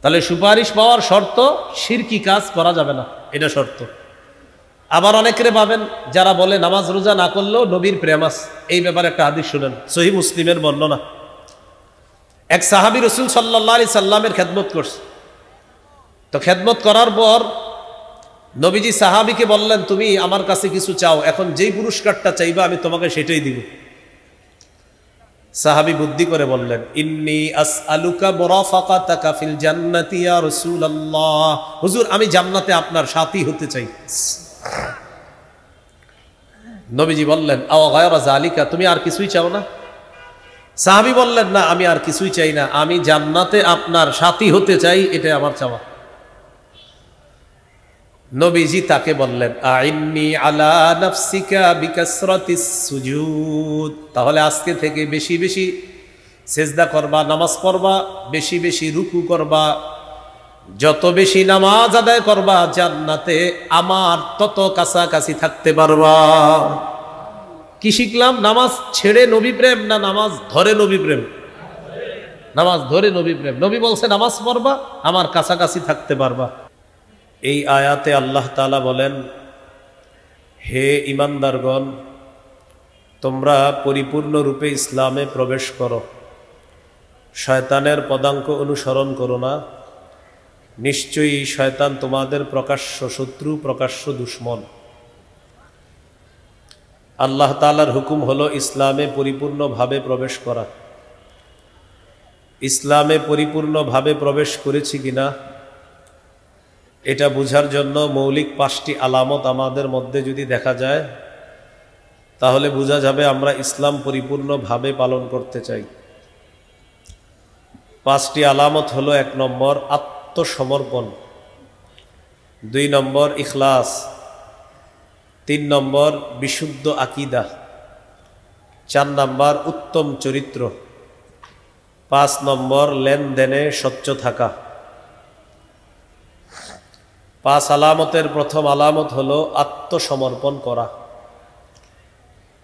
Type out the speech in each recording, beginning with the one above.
তাহলে সুপারিশ পাওয়ার শর্ত শিরকি কাজ করা যাবে না, এটা শর্ত। আবার অনেকেরে পাবেন যারা বলে নামাজ রোজা না করলেও নবীর প্রেম আছে। এই ব্যাপারে একটা হাদিস শুনেন, সহিহ মুসলিমের বর্ণনা। এক সাহাবী রাসূল সাল্লাল্লাহু আলাইহি সাল্লামের খেদমত করছে। তো খেদমত করার পর নবীজি সাহাবীকে বললেন, তুমি আমার কাছে কিছু চাও, এখন যেই পুরস্কারটা চাইবা আমি তোমাকে সেটাই দিব। সাহাবী বুদ্ধি করে বললেন, ইন্নী আসআলুকা মুরাফাকাতাকা ফিল জান্নাতি ইয়া রাসূলুল্লাহ, হুজুর আমি জান্নাতে আপনার সাথী হতে চাই। নবীজি বললেন, আও গায়রা যালিকা, তুমি আর কিছুই চাও না? সাহাবী বললেন, না আমি আর কিছুই চাই না, আমি জান্নাতে আপনার সাথী হতে চাই, এটাই আমার চাওয়া। নবীজি তাকে বললেন, আইন্নি আলা নাফসিকা বিকাসরাতিস সুজুদ, তাহলে আজকে থেকে বেশি বেশি সেজদা করবা, নামাজ পড়বা, বেশি বেশি রুকু করবা, যত বেশি নামাজ আদায় করবা জান্নাতে আমার তত কাছাকাছি থাকতে পারবা। কি শিখলাম? নামাজ ছেড়ে নবী প্রেম না নামাজ ধরে নবী প্রেম? নামাজ ধরে নবী প্রেম। নবী বলছে নামাজ পড়বা, আমার কাছাকাছি থাকতে পারবা। এই আয়াতে আল্লাহ তাআলা বলেন, হে ঈমানদারগণ, তোমরা পরিপূর্ণরূপে ইসলামে প্রবেশ করো, শয়তানের পদাঙ্ক অনুসরণ করো না, নিশ্চয়ই শয়তান তোমাদের প্রকাশ্য শত্রু, প্রকাশ্য দুশ্মন। আল্লাহ তাআলার হুকুম হলো ইসলামে পরিপূর্ণভাবে প্রবেশ করা। ইসলামে পরিপূর্ণভাবে প্রবেশ করেছি কিনা এটা বোঝার জন্য মৌলিক 5টি আলামত আমাদের মধ্যে যদি দেখা যায় তাহলে বোঝা যাবে আমরা ইসলাম পরিপূর্ণভাবে পালন করতে চাই। 5টি আলামত হলো, 1 নম্বর আত্মসমর্পণ, 2 নম্বর ইখলাস, 3 নম্বর বিশুদ্ধ আকীদা, 4 নম্বর উত্তম চরিত্র, 5 নম্বর লেনদেনে স্বচ্ছ থাকা। 5 আলামতের প্রথম আলামত হলো আত্মসমর্পণ করা।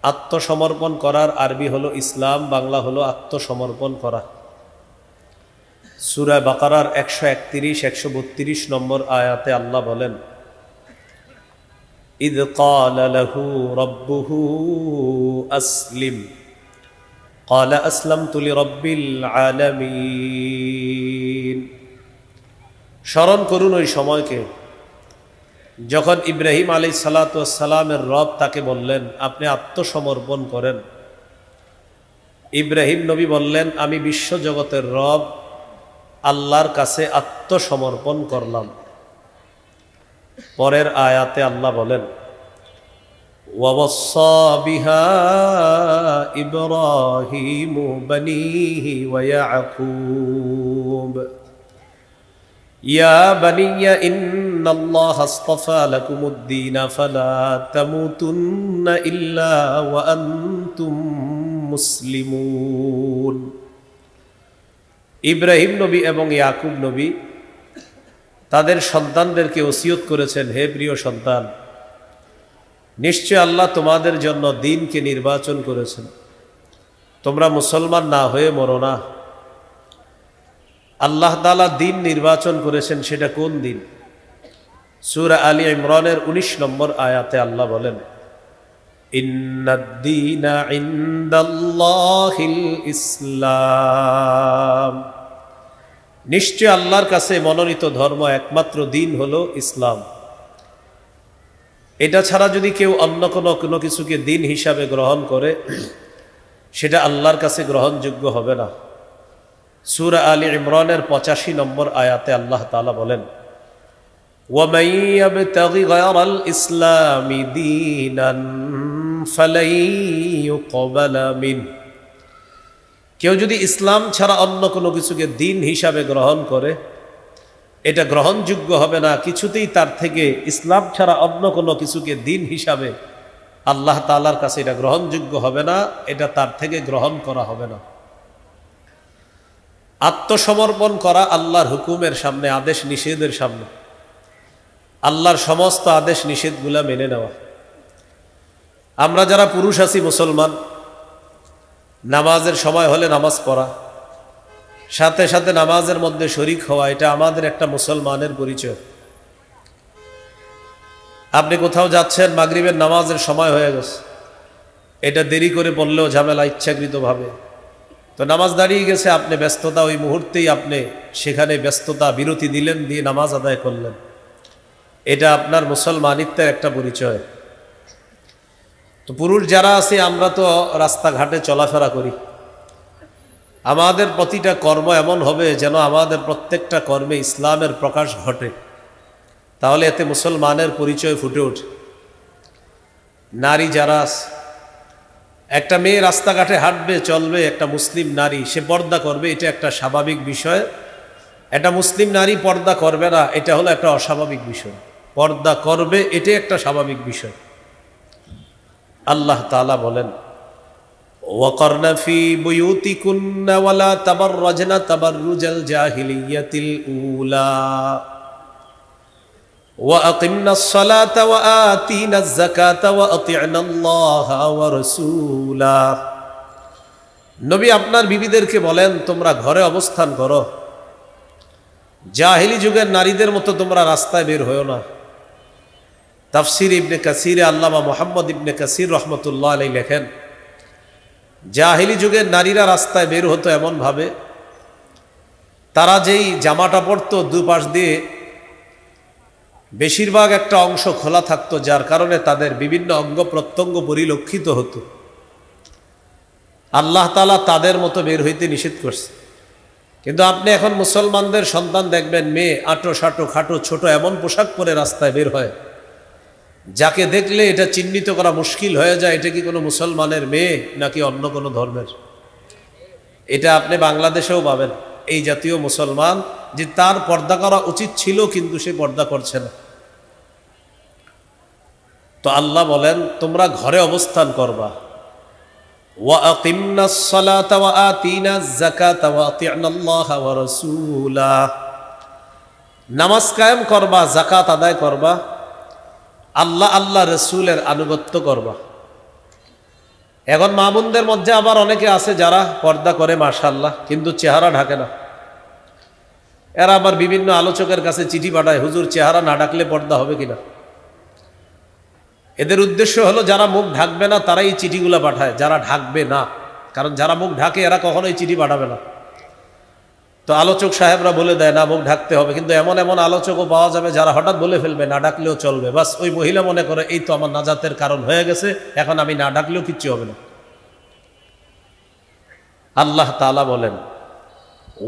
আত্মসমর্পণ করার আরবি হলো ইসলাম, বাংলা হলো আত্মসমর্পণ করা। সূরা বাকারার 131-132 নম্বর আয়াতে আল্লাহ বলেন, ইয ক্বালা লাহু রাব্বুহু আসলিম ক্বালা আসলামতু লিরাব্বিল আলামিন। স্মরণ করুন ওই সময়কে যখন ইব্রাহিম আলাইহিস সালাতু ওয়াস সালামের রব তাকে বললেন, আপনি আত্মসমর্পণ করেন। ইব্রাহিম নবী বললেন, আমি বিশ্বজগতের রব আল্লাহর কাছে আত্মসমর্পণ করলাম। পরের আয়াতে আল্লাহ বলেন, ওয়াওয়াসসা বিহা ইব্রাহিমু বানিহি ওয়া ইয়াকুব ইয়া বানিয়া ইন্নাল্লাহা আসতাফা লাকুমুদ-দীন ফালা তামুতুন্না ইল্লা ওয়া আনতুম মুসলিমুন। ইব্রাহিম নবী এবং ইয়াকুব নবী তাদের সন্তানদেরকে ওসিয়ত করেছেন, হে প্রিয় সন্তান, নিশ্চয় আল্লাহ তোমাদের জন্য দ্বীনকে নির্বাচন করেছেন, তোমরা মুসলমান না হয়ে মরো না। আল্লাহ তাআলা দ্বীন নির্বাচন করেছেন, সেটা কোন দ্বীন? সূরা আলী ইমরানের 19 নম্বর আয়াতে আল্লাহ বলেন, ইন্নাদ-দীনা ইনদাল্লাহিল ইসলাম, নিশ্চয় আল্লাহর কাছে মনোনীত ধর্ম একমাত্র দ্বীন হলো ইসলাম। এটা ছাড়া যদি কেউ অন্য কোনো কিছুকে দ্বীন হিসাবে গ্রহণ করে সেটা আল্লাহর কাছে গ্রহণযোগ্য হবে না। সূরা আলী ইমরানের 85 নম্বর আয়াতে আল্লাহ তাআলা বলেন, ওয়ামান ইয়াবতাগি গায়রাল ইসলামি দীনান ফালাই ইউকবালা মিনহু, কেউ যদি ইসলাম ছাড়া অন্য কোনো কিছুকে দ্বীন হিসাবে গ্রহণ করে এটা গ্রহণযোগ্য হবে না, কিছুতেই তার থেকে ইসলাম ছাড়া অন্য কোনো কিছুকে দ্বীন হিসাবে আল্লাহ তাআলার কাছে এটা গ্রহণযোগ্য হবে না, এটা তার থেকে গ্রহণ করা হবে না। আত্মসমর্পণ করা আল্লাহর হুকুমের সামনে, আদেশ নিষেধের সামনে, আল্লাহর সমস্ত আদেশ নিষেধগুলা মেনে নেওয়া। আমরা যারা পুরুষ আছি মুসলমান, নামাজের সময় হলে নামাজ পড়া, সাথে সাথে নামাজের মধ্যে শরিক হওয়া, এটা আমাদের একটা মুসলমানের পরিচয়। আপনি কোথাও যাচ্ছেন, মাগরিবের নামাজের সময় হয়ে গেছে, এটা দেরি করে পড়লেও ঝামেলা ইচ্ছাকৃতভাবে, তো নামাজ দাঁড়িয়ে গেছে, আপনি ব্যস্ততা, ওই মুহূর্তেই আপনি সেখানে ব্যস্ততা বিরতি দিলেন, দিয়ে নামাজ আদায় করলেন, এটা আপনার মুসলমানিত্বের একটা পরিচয়। তো পুরুষ যারা আছে, আমরা তো রাস্তাঘাটে চলাফেরা করি, আমাদের প্রতিটা কর্ম এমন হবে যেন আমাদের প্রত্যেকটা কর্মে ইসলামের প্রকাশ ঘটে, তাহলে এতে মুসলমানের পরিচয় ফুটে ওঠে। নারী যারা আছে, একটা মেয়ে রাস্তাঘাটে হাঁটবে, চলবে, একটা মুসলিম নারী, সে পর্দা করবে, এটা একটা স্বাভাবিক বিষয়। একটা মুসলিম নারী পর্দা করবে না, এটা হলো একটা অস্বাভাবিক বিষয়। পর্দা করবে, এটা একটা স্বাভাবিক বিষয়। আল্লাহ তাআলা বলেন, ওয়াকারনা ফি বুয়ুতিকুন্না ওয়ালা তাবাররাজনা তাবাররুজাল জাহিলিয়াতিল উলা وأقمنا الصلاة وآتينا الزكاة وأطعنا الله ورسوله। নবী আপনার বিবিদেরকে বলেন, তোমরা ঘরে অবস্থান করো, জাহিলি যুগের নারীদের মতো তোমরা রাস্তায় বের হও না। তাফসির ইবনে কাসিরে আল্লামা মুহাম্মদ ইবনে কাসির রহমতুল্লাহ আলাইহি লেখেন, জাহিলি যুগের নারীরা রাস্তায় বের হতো এমনভাবে, তারা যেই জামাটা পরতো দুপাশ দিয়ে বেশিরভাগ একটা অংশ খোলা থাকতো, যার কারণে তাদের বিভিন্ন অঙ্গ প্রত্যঙ্গ পরিলক্ষিত হতো। আল্লাহ তাআলা তাদের মতো বের হইতে নিষেধ করছে। কিন্তু আপনি এখন মুসলমানদের সন্তান দেখবেন, মেয়ে আটো সাটো খাটো ছোট এমন পোশাক পরে রাস্তায় বের হয়, যাকে দেখলে এটা চিহ্নিত করা মুশকিল হয়ে যায়, এটা কি কোনো মুসলমানের মেয়ে নাকি অন্য কোনো ধর্মের। এটা আপনি বাংলাদেশেও পাবেন, এই জাতীয় মুসলমান যে তার পর্দা করা উচিত ছিল কিন্তু সে পর্দা করছে না। তো আল্লাহ বলেন, তোমরা ঘরে অবস্থান করবা, ওয়া আকিমনাস সালাতা ওয়া আতিনাজ যাকাতা ওয়া আতি'নাল্লাহা ওয়া রাসূলাহ। নামাজ কায়েম করবা, যাকাত আদায় করবা, আল্লাহ রাসূলের আনুগত্য করবা। এখন মা বোনদের মধ্যে আবার অনেকে আছে যারা পর্দা করে মাশাআল্লাহ, কিন্তু চেহারা ঢাকে না। এরা আবার বিভিন্ন আলোচকের কাছে চিঠি পাঠায়, হুজুর চেহারা না ঢাকলে পর্দা হবে কিনা। এদের উদ্দেশ্য হলো যারা মুখ ঢাকবে না তারাই চিঠিগুলো পাঠায়, যারা ঢাকবে না, কারণ যারা মুখ ঢাকে এরা কখনোই চিঠি পাঠাবে না। তো আলোচক সাহেবরা বলে দেয় না, মুখ ঢাকতে হবে, কিন্তু এমন এমন আলোচকও পাওয়া যাবে যারা হঠাৎ বলে ফেলবে না ডাকলেও চলবে, বাস ওই মহিলা মনে করে এই তো আমার নাজাতের কারণ হয়ে গেছে, এখন আমি না ডাকলেও কিচ্ছু হবে না। আল্লাহ তাআলা বলেন,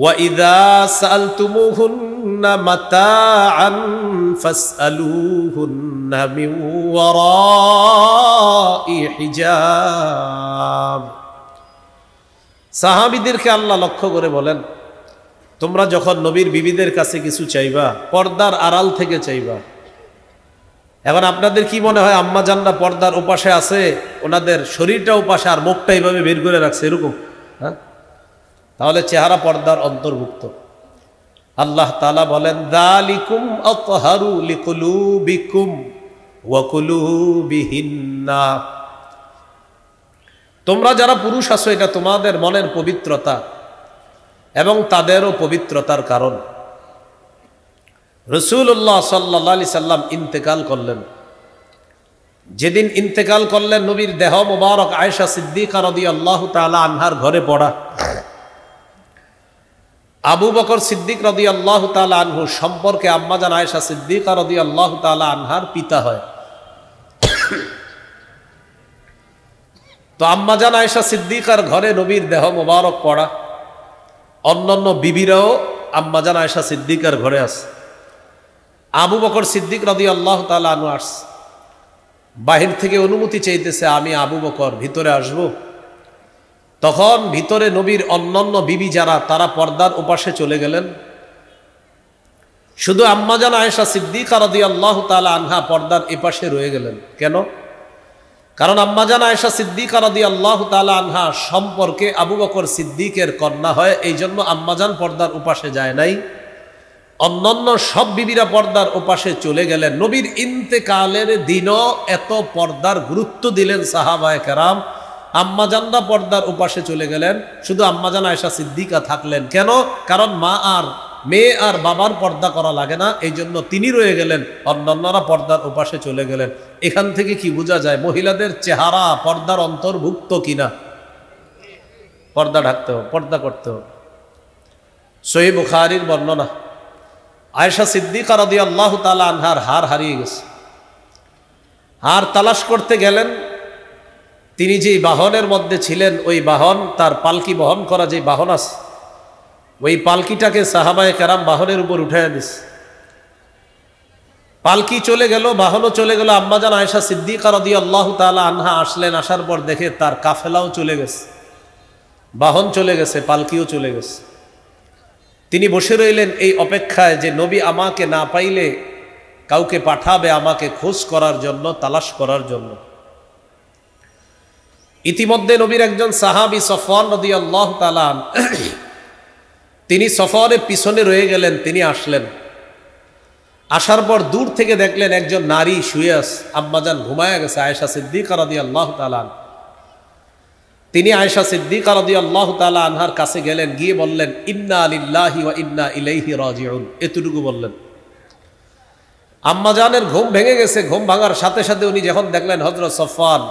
وَإِذَا سَأَلْتُمُوهُنَّ مَتَاعًا فَاسْأَلُوهُنَّ مِنْ وَرَاءِ حِجَابٍ। সাহাবীদেরকে আল্লাহ লক্ষ্য করে বলেন, তোমরা যখন নবীর বিবিদের কাছে কিছু চাইবা, পর্দার আড়াল থেকে চাইবা। এখন আপনাদের কি মনে হয় আম্মা জানরা পর্দার ওপাশে আছে, ওনাদের শরীরটা ওপাশে আর মুখটা এইভাবে বের করে রাখছে এরকম? হ্যাঁ, তাহলে চেহারা পর্দার অন্তর্ভুক্ত। আল্লাহ তাআলা বলেন, যালিকুম আতহারু লিকুলুবিকুম ওয়া কুলুবিহিন্না। তোমরা যারা পুরুষ আছো, এটা তোমাদের মনের পবিত্রতা এবং তাদেরও পবিত্রতার কারণ। রাসূলুল্লাহ সাল্লাল্লাহু আলাইহি সাল্লাম ইন্তেকাল করলেন। যেদিন ইন্তেকাল করলেন, নবীর দেহ মুবারক আয়েশা সিদ্দিকা রাদিয়াল্লাহু তাআলা আনহার ঘরে পড়া। আবু বকর সিদ্দিক রাদিয়াল্লাহু তাআলা আনহু সম্পর্কে আম্মাজান আয়েশা সিদ্দিকা রাদিয়াল্লাহু তাআলা আনহার পিতা হয়। তো আম্মাজান আয়েশা সিদ্দিকার ঘরে নবীর দেহ মোবারক পড়া, অন্যান্য বিবিরাও আম্মাজান আয়েশা সিদ্দিকার ঘরে আছে। আবু বকর সিদ্দিক রাদিয়াল্লাহু তাআলা আনহু আসছে, বাহির থেকে অনুমতি চাইতেছে, আমি আবু বকর ভিতরে আসব। তখন ভিতরে নবীর অন্যান্য বিবি যারা, তারা পর্দার ওপাশে চলে গেলেন। শুধু আম্মাজান আয়েশা সিদ্দিকা রাদিয়াল্লাহু তাআলা আনহা পর্দার এপাশে রয়ে গেলেন। কেন? কারণ আম্মাজান আয়েশা সিদ্দিকা রাদিয়াল্লাহু তাআলা আনহা সম্পর্কে আবু বকর সিদ্দিকের কন্যা হয়, এই জন্য আম্মাজান পর্দার ওপাশে যায় নাই। অন্যান্য সব বিবিরা পর্দার ওপাশে চলে গেলেন। নবীর ইন্তেকালের দিনও এত পর্দার গুরুত্ব দিলেন সাহাবায়ে কেরাম, আম্মাজানরা পর্দার উপাসে চলে গেলেন, শুধু আম্মাজান আয়েশা সিদ্দিকা থাকলেন। কেন? কারণ মা আর মেয়ে আর বাবার পর্দা করা লাগে না, এই জন্য তিনি রয়ে গেলেন, অন্যান্যরা পর্দার উপাসে চলে গেলেন। এখান থেকে কি বোঝা যায়? মহিলাদের চেহারা পর্দার অন্তর্ভুক্ত কিনা? পর্দা ঢাকতে হবে, পর্দা করতে হবে। সহিহ বুখারীর বর্ণনা, আয়েশা সিদ্দিকা রাদিয়াল্লাহু তাআলা আনহার হার হারিয়ে গেছে। হার তালাশ করতে গেলেন। তিনি যেই বাহনের মধ্যে ছিলেন, ওই বাহন, তার পালকি বহন করা যে বাহন আছে, ওই পালকিটাকে সাহাবায়ে কেরাম বাহনের উপর উঠাইয়া দিছে। পালকি চলে গেল, বাহনও চলে গেল। আম্মাজান আয়েশা সিদ্দিকা রাদিয়াল্লাহু তাআলা আনহা আসলেন, আসার পর দেখে তার কাফেলাও চলে গেছে, বাহন চলে গেছে, পালকিও চলে গেছে। তিনি বসে রইলেন এই অপেক্ষায় যে নবী আমাকে না পাইলে কাউকে পাঠাবে আমাকে খোঁজ করার জন্য, তালাশ করার জন্য। ইতিমধ্যে নবীর একজন সাহাবী সফওয়ান রাদিয়াল্লাহু তাআলা তিনি সফওয়ানের পিছনে রয়ে গেলেন। তিনি আসলেন, আসার পর দূর থেকে দেখলেন একজন নারী শুয়ে আছে, আম্মাজান ঘুমায়া গেছে, আয়েশা সিদ্দিকা রাদিয়াল্লাহু তাআলা। তিনি আয়েশা সিদ্দিকা রাদিয়াল্লাহু তাআলা আনহার কাছে গেলেন, গিয়ে বললেন, ইন্না লিল্লাহি ওয়া ইন্না ইলাইহি রাজিউন, এতটুকু বললেন। আম্মাজানের ঘুম ভেঙে গেছে। ঘুম ভাঙার সাথে সাথে উনি যখন দেখলেন হযরত সফওয়ান,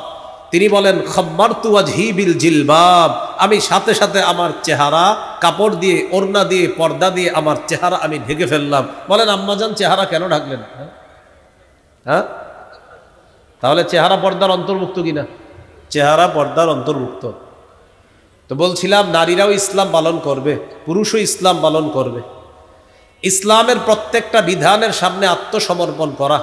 তিনি বলেন, খাম্মারতু ওয়াজহি বিল জিলবাব, আমি সাথে সাথে আমার চেহারা কাপড় দিয়ে, ওড়না দিয়ে, পর্দা দিয়ে আমার চেহারা আমি ঢেকে ফেললাম। বলেন আম্মাজান চেহারা কেন ঢাকলেন? হ্যাঁ, তাহলে চেহারা পর্দার অন্তর্ভুক্ত কিনা? চেহারা পর্দার অন্তর্ভুক্ত। তো বলছিলাম, নারীরাও ইসলাম পালন করবে, পুরুষও ইসলাম পালন করবে। ইসলামের প্রত্যেকটা বিধানের সামনে আত্মসমর্পণ করা,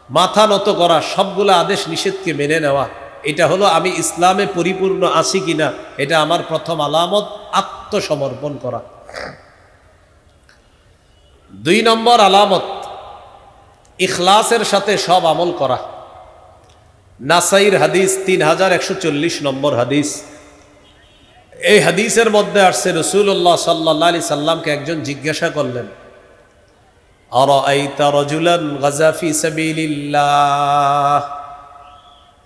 মাথা নত করা, সবগুলো আদেশ নিষেধকে মেনে নেওয়া, এটা হলো আমি ইসলামে পরিপূর্ণ আছি কিনা, এটা আমার প্রথম আলামত, আত্মসমর্পণ করা। 2 নম্বর আলামত, ইখলাসের সাথে সব আমল করা। নাসাইর হাদিস 3140 নম্বর হাদিস। এই হাদিসের মধ্যে আসছে, রাসূলুল্লাহ সাল্লাল্লাহু আলাইহি সাল্লামকে একজন জিজ্ঞাসা করলেন, আরাআইতা রাজুলান গাজা ফি সাবিলিল্লাহ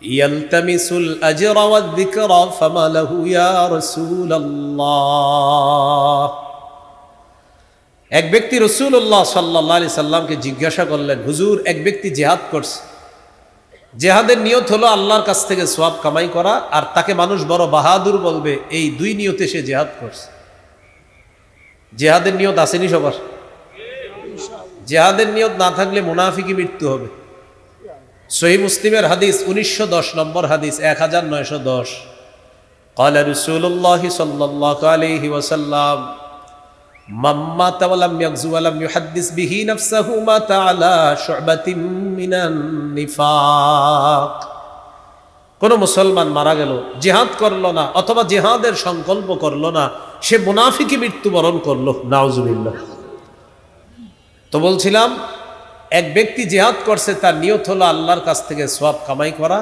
ইয়ালতামিসুল আজরা ওয়াদ যিকরা ফামা লাহু ইয়া রাসূলুল্লাহ। এক ব্যক্তি রাসূলুল্লাহ সাল্লাল্লাহু আলাইহি সাল্লামকে জিজ্ঞাসা করলেন, হুজুর, এক ব্যক্তি জিহাদ করছে, জেহাদের নিয়ত হলো আল্লাহর কাছ থেকে সওয়াব কামাই করা, আর তাকে মানুষ বড় বাহাদুর বলবে, এই 2 নিয়তে সে জেহাদ করছে। জেহাদের নিয়ত আসেনি সবার? জেহাদের নিয়ত না থাকলে মুনাফিকি মৃত্যু হবে। সহিহ মুসলিমের হাদিস 1910 নম্বর হাদিস, 1910, قال رسول الله صلى الله عليه وسلم من مات ولم يغزو ولم يحدث به نفسه مات على شعبة من النفاق। কোন মুসলমান মারা গেল, জিহাদ করলো না অথবা জিহাদের সংকল্প করলো না, সে মুনাফিকি মৃত্যুবরণ করলো, নাউজুবিল্লাহ। তো বলছিলাম, এক ব্যক্তি জিহাদ করছে, তার নিয়ত হলো আল্লাহর কাছ থেকে সওয়াব কামাই করা,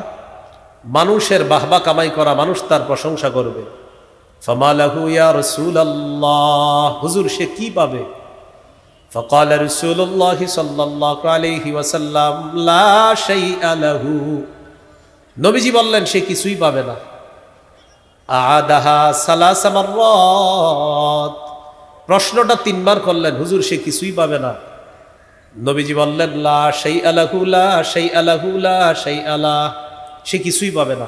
মানুষের বাহবা কামাই করা, মানুষ তার প্রশংসা করবে। ফামা লাহু ইয়া রাসূলুল্লাহ, হুজুর সে কি পাবে? ফাকাল রাসূলুল্লাহ সাল্লাল্লাহু আলাইহি ওয়াসাল্লাম, লা শাইআ লাহু, নবীজি বললেন সে কিছুই পাবে না। আদাহা সালাসা মাররাত, প্রশ্নটা 3 বার করলেন, হুজুর সে কিছুই পাবে না। নবীজি বললেন, লা শাইআ লাহু, লা শাইআ লাহু, লা শাইআ লাহ, সে কিছুই পাবে না,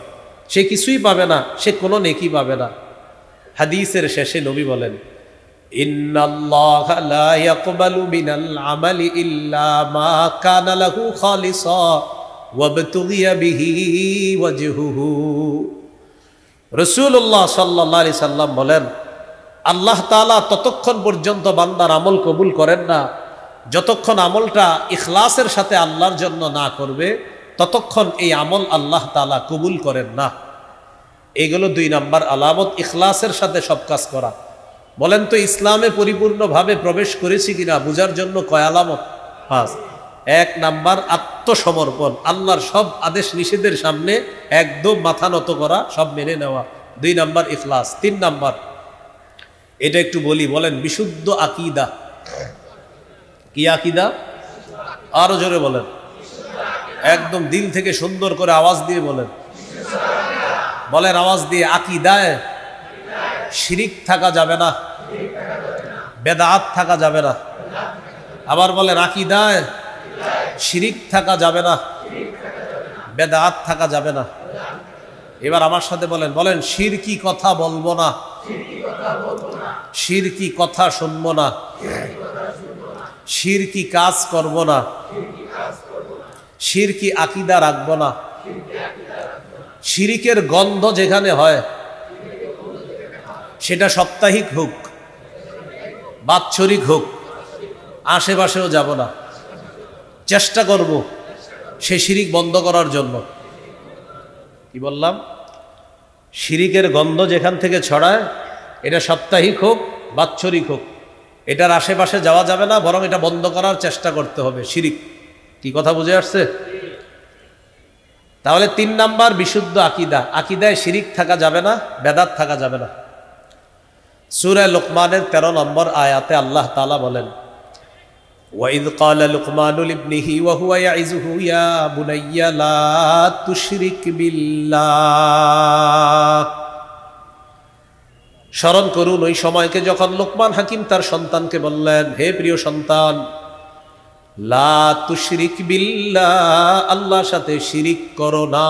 সে কিছুই পাবে না, সে কোনো নেকি পাবে না। হাদিসের শেষে নবী বলেন, ইন্নাল্লাহা লা ইয়াকবালু মিনাল আমালি ইল্লা মা কানা লাহু খালিসা ওয়াবতুগিয়া বিহি ওয়াজহুহু। রাসূলুল্লাহ সাল্লাল্লাহু আলাইহি সাল্লাম বলেন, আল্লাহ তাআলা ততক্ষণ পর্যন্ত বান্দার আমল কবুল করেন না, যতক্ষণ আমলটা ইখলাসের সাথে আল্লাহর জন্য না করবে, ততক্ষণ এই আমল আল্লাহ তাআলা কবুল করেন না। এগুলো 2 নাম্বার আলামত, ইখলাসের সাথে সব কাজ করা। বলেন তো, ইসলামে পরিপূর্ণভাবে প্রবেশ করেছি কিনা বুঝার জন্য কয় আলামত? 5। 1 নাম্বার আত্মসমর্পণ, আল্লাহর সব আদেশ নিষেধের সামনে একদম মাথা নত করা, সব মেনে নেওয়া। 2 নাম্বার ইখলাস। 3 নাম্বার, এটা একটু বলি, বলেন বিশুদ্ধ আকীদা। কি আকীদা? আরো জোরে বলেন, একদম দিল থেকে সুন্দর করে আওয়াজ দিয়ে বলেন। বলেন আওয়াজ দিয়ে, আকীদায় শিরিক থাকা যাবে না, বেদাত থাকা যাবে না। আবার বলেন আকীদায় শিরিক থাকা যাবে না, বেদাত থাকা যাবে না। এবার আমার সাথে বলেন, বলেন শিরকি কথা বলবো না, শিরকি কথা শুনবো না, শিরকি কাজ করব না, শিরকি আকীদা রাখবো না। শিরিকের গন্ধ যেখানে হয় সেটা সাপ্তাহিক হোক, বাৎসরিক হোক, আশেপাশেও যাব না। চেষ্টা করব সে শিরিক বন্ধ করার জন্য। কি বললাম? শিরিকের গন্ধ যেখান থেকে ছড়ায়, এটা সাপ্তাহিক হোক, বাৎসরিক হোক, এটার আশেপাশে যাওয়া যাবে না, বরং এটা বন্ধ করার চেষ্টা করতে হবে। শিরিক, কি কথা বুঝে আসছে? তাহলে 3 নাম্বার বিশুদ্ধ আকীদা। আকীদায় শিরিক থাকা যাবে না, বেদাত থাকা যাবে না। সূরা লুকমানের 13 নম্বর আয়াতে আল্লাহ তাআলা বলেন, وَإِذْ قَالَ لُقْمَانُ لِابْنِهِ وَهُوَ يَعِظُهُ يَا بُنَيَّ لَا تُشْرِكْ بِاللَّهِ। স্মরণ করুন ওই সময়কে যখন লোকমান হাকিম তার সন্তানকে বললেন, হে প্রিয় সন্তান, লা তুশরিক বিল্লাহ, আল্লাহর সাথে শিরিক করো না।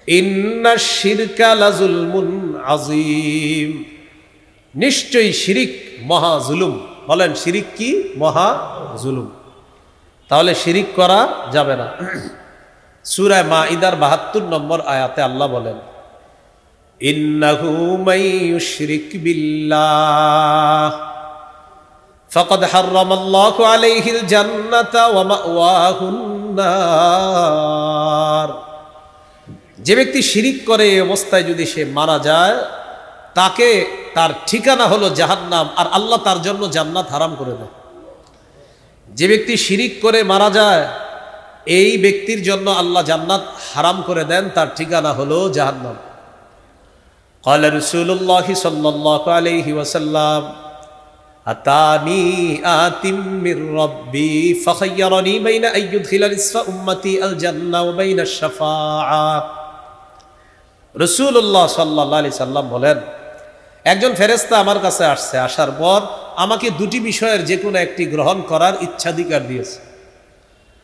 ইন্নাশ শিরকা লাযুলমুন আযীম, নিশ্চয়ই শিরিক মহা জুলুম। বলেন শিরিক কি? মহা জুলুম। তাহলে শিরিক করা যাবে না। সূরা মাঈদার ৭২ নম্বর আয়াতে আল্লাহ বলেন, ইন্নাহু মাইয়ুশরিক বিল্লাহ ফাকাদ হারামাল্লাহু আলাইহিল জান্নাতা ওয়া মাওয়াহুন নার। যে ব্যক্তি শিরিক করে এই অবস্থায় যদি সে মারা যায়, তাকে তার ঠিকানা হলো জাহান্নাম, আর আল্লাহ তার জন্য জান্নাত হারাম করে দেয়। যে ব্যক্তি শিরিক করে মারা যায়, এই ব্যক্তির জন্য আল্লাহ জান্নাত হারাম করে দেন, তার ঠিকানা হলো জাহান্নাম। ক্বালা রাসূলুল্লাহি সাল্লাল্লাহু আলাইহি ওয়াসাল্লাম, আতানি আতিম মির রাব্বি ফাখায়্যারানি বাইনা আইয়ুদখিলা নিসফা উম্মতি আল জান্নাহ ওয়া বাইনা শাফাআ। রাসূলুল্লাহ সাল্লাল্লাহু আলাইহি সাল্লাম বলেন, একজন ফেরেশতা আমার কাছে আসছে, আসার পর আমাকে 2টি বিষয়ের যে কোনো একটি গ্রহণ করার ইচ্ছাধিকার দিয়েছে।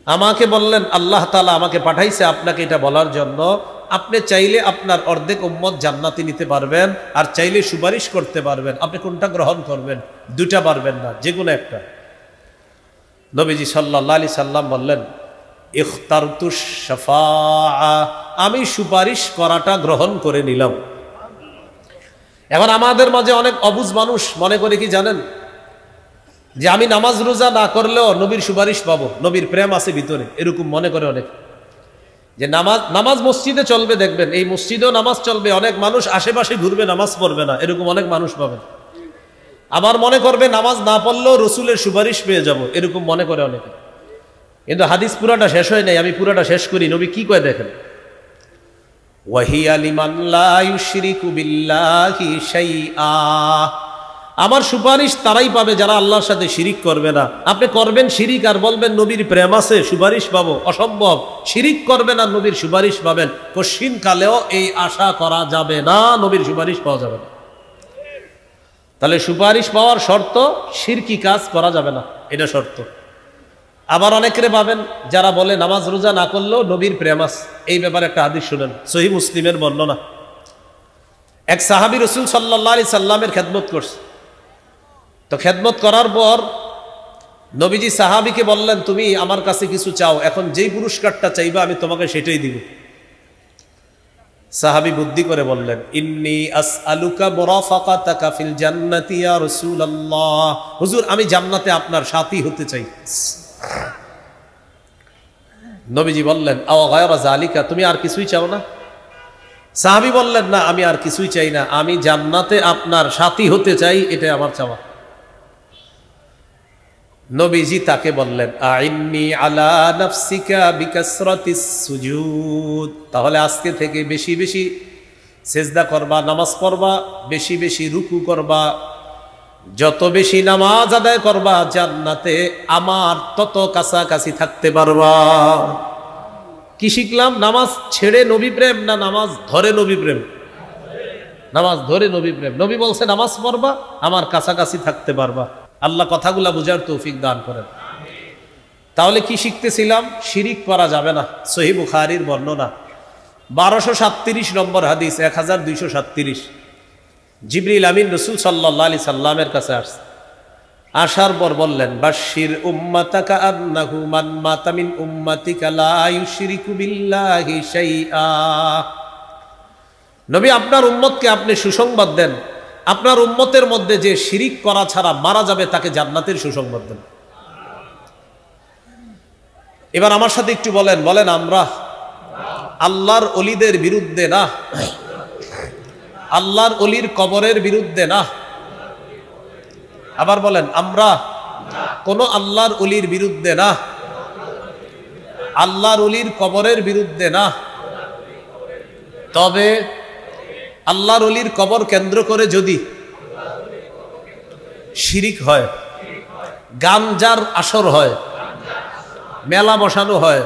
আমাকে বললেন, আল্লাহ তাআলা আমাকে পাঠাইছে আপনাকে এটা বলার জন্য, আপনি চাইলে আপনার অর্ধেক উম্মত জান্নাতে নিতে পারবেন, আর চাইলে সুপারিশ করতে পারবেন। আপনি কোনটা গ্রহণ করবেন? 2টা পারবেন না, যে কোনো একটা। নবীজি সাল্লাল্লাহু আলাইহি সাল্লাম বললেন, ইখতারতুশ শাফাআ, আমি সুপারিশ করাটা গ্রহণ করে নিলাম। এখন আমাদের মাঝে অনেক অবুঝ মানুষ মনে করে কি জানেন, যে আমি নামাজ রোজা না করলেও নবীর সুপারিশ পাবো, নবীর প্রেম আছে ভিতরে, এরকম মনে করে অনেক। যে নামাজ মসজিদে চলবে, দেখবেন এই মসজিদেও নামাজ চলবে, অনেক মানুষ আশেপাশে ঘুরবে, নামাজ পড়বে না, এরকম অনেক মানুষ পাবেন। আবার মনে করবে নামাজ না পড়লেও রসুলের সুপারিশ পেয়ে যাব, এরকম মনে করে অনেকে। কিন্তু হাদিস পুরাটা শেষ হয় নাই, আমি পুরাটা শেষ করি। নবী কি কয় দেখেন, ওয়াহিয়া লিমান লা ইউশরিকু বিল্লাহি শাইআ, আমার সুপারিশ তারাই পাবে যারা আল্লাহর সাথে শিরিক করবে না। আপনি করবেন শিরিক আর বলবেন নবীর প্রেম আছে, সুপারিশ পাবো, অসম্ভব। শিরিক করবেন আর নবীর সুপারিশ পাবেন, কশিন কালেও এই আশা করা যাবে না, নবীর সুপারিশ পাওয়া যাবে না। তাহলে সুপারিশ পাওয়ার শর্ত, শিরকি কাজ করা যাবে না, এটা শর্ত। আবার অনেকেরে পাবেন যারা বলে নামাজ রোজা না করলেও নবীর প্রেম আছে। এই ব্যাপারে একটা হাদিস শুনেন, সহিহ মুসলিমের বর্ণনা। এক সাহাবী রাসূল সাল্লাল্লাহু আলাইহি সাল্লামের খেদমত করছে। তো খেদমত করার পর নবীজি সাহাবীকে বললেন, তুমি আমার কাছে কিছু চাও, এখন যেই পুরস্কারটা চাইবা আমি তোমাকে সেটাই দিব। সাহাবী বুদ্ধি করে বললেন, ইন্নী আসআলুকা মুরাফাকাতাকা ফিল জান্নাতি ইয়া রাসূলুল্লাহ, হুজুর আমি জান্নাতে আপনার সাথী হতে চাই। নবীজি বললেন, আও গায়রা যালিকা, তুমি আর কিছুই চাও না? সাহাবী বললেন, না আমি আর কিছুই চাই না, আমি জান্নাতে আপনার সাথী হতে চাই, এটাই আমার চাওয়া। নবীজি তাকে বললেন, আইন্নি আলা নাফসিকা বিকাসরাতিস সুজুদ, তাহলে আজকে থেকে বেশি বেশি সেজদা করবা, নামাজ পড়বা, বেশি বেশি রুকু করবা, যত বেশি নামাজ আদায় করবা জান্নাতে আমার তত কাছাকাছি থাকতে পারবা। কি শিখলাম? নামাজ ছেড়ে নবী প্রেম না নামাজ ধরে নবী প্রেম? নামাজ ধরে নবী প্রেম। নবী বলছে নামাজ পড়বা, আমার কাছাকাছি থাকতে পারবা। আল্লাহ কথাগুলা বুঝার তৌফিক দান করেন। তাহলে কি শিখতেছিলাম? শিরিক করা যাবে না। সহিহ বুখারীর বর্ণনা 1237 নম্বর হাদিস, 1237। জিবরিল আমিন রাসূল সাল্লাল্লাহু আলাইহি সাল্লামের কাছে আসছে। আসার পর বললেন, বাশশির উম্মাতাকা আন্নাহু মান মাতা মিন উম্মাতিকা লা ইউশরিকু বিল্লাহি শাইআ। নবী, আপনার উম্মতকে আপনি সুসংবাদ দেন, আপনার উম্মতের মধ্যে যে শিরিক করা ছাড়া মারা যাবে তাকে জান্নাতের সুসংবাদ দেন। এবার আমার সাথে একটু বলেন আমরা আল্লাহর ওলিদের বিরুদ্ধে না, আল্লাহর ওলির কবরের বিরুদ্ধে না। আবার বলেন, আমরা কোন আল্লাহর ওলির বিরুদ্ধে না, আল্লাহর ওলির কবরের বিরুদ্ধে না। তবে আল্লাহর ওলির কবর কেন্দ্র করে যদি শিরিক হয়, গাঞ্জার আসর হয়, মেলা বসানো হয়,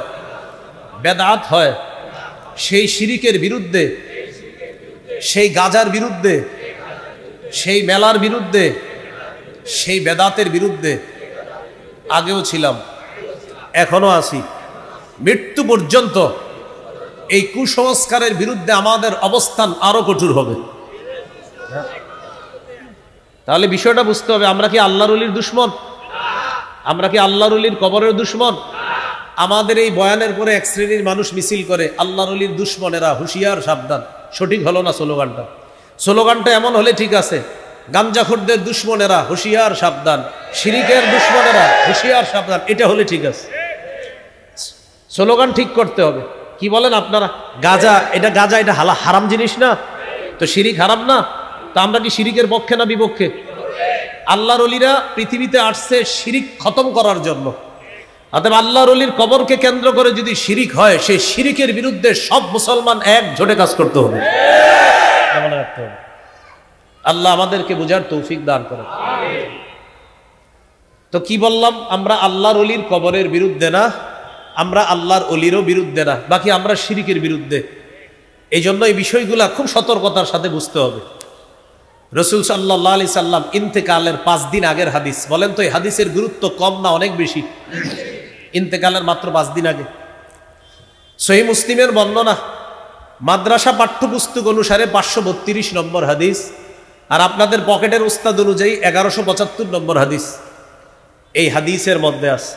বেদাত হয়, সেই শিরিকের বিরুদ্ধে, সেই গাজার বিরুদ্ধে, সেই মেলার বিরুদ্ধে, সেই বেদাতের বিরুদ্ধে আগেও ছিলাম, এখনো আছি, মৃত্যু পর্যন্ত এই কুসংস্কারের বিরুদ্ধে আমাদের অবস্থান আরো কঠোর হবে। তাহলে বিষয়টা বুঝতে হবে, আমরা কি আল্লাহর ওলির দুশমন? আমরা কি আল্লাহর ওলির কবরের দুশমন? আমাদের এই বয়ানের পরে এক শ্রেণীর মানুষ মিছিল করে, আল্লাহর ওলির দুশমনেরা হুঁশিয়ার সাবধান। সঠিক হলো না স্লোগানটা। স্লোগানটা এমন হলে ঠিক আছে, গাঞ্জাখোরদের দুশমনেরা হুঁশিয়ার সাবধান, শিরিকের দুশমনেরা হুঁশিয়ার সাবধান, এটা হলে ঠিক আছে। স্লোগান ঠিক করতে হবে। কি বলেন আপনারা? গাজা এটা হারাম জিনিস না? তো শিরিক হারাম না? তো আমরা কি শিরিকের পক্ষে না বিপক্ষে? আল্লাহর ওলিরা পৃথিবীতে আসছে শিরিক খতম করার জন্য। অতএব আল্লাহর ওলির কবরকে কেন্দ্র করে যদি শিরিক হয়, সেই শিরিকের বিরুদ্ধে সব মুসলমান একজোটে কাজ করতে হবে। আল্লাহ আমাদেরকে বুঝার তৌফিক দান করেন। তো কি বললাম? আমরা আল্লাহর ওলির কবরের বিরুদ্ধে না, আমরা আল্লাহর ওলিরও বিরুদ্ধে না, বাকি আমরা শিরিকের বিরুদ্ধে। এই জন্য এই বিষয়গুলা খুব সতর্কতার সাথে বুঝতে হবে। রাসূল সাল্লাল্লাহু আলাইহি সাল্লাম ইন্তেকালের 5 দিন আগের হাদিস। বলেন তো এই হাদিসের গুরুত্ব কম না অনেক বেশি? ইন্তেকালের মাত্র 5 দিন আগে। সহিহ মুসলিমের বর্ণনা, মাদ্রাসা পাঠ্যপুস্তক অনুসারে 532 নম্বর হাদিস, আর আপনাদের পকেটের উস্তাদ অনুযায়ী 1175 নম্বর হাদিস। এই হাদিসের মধ্যে আছে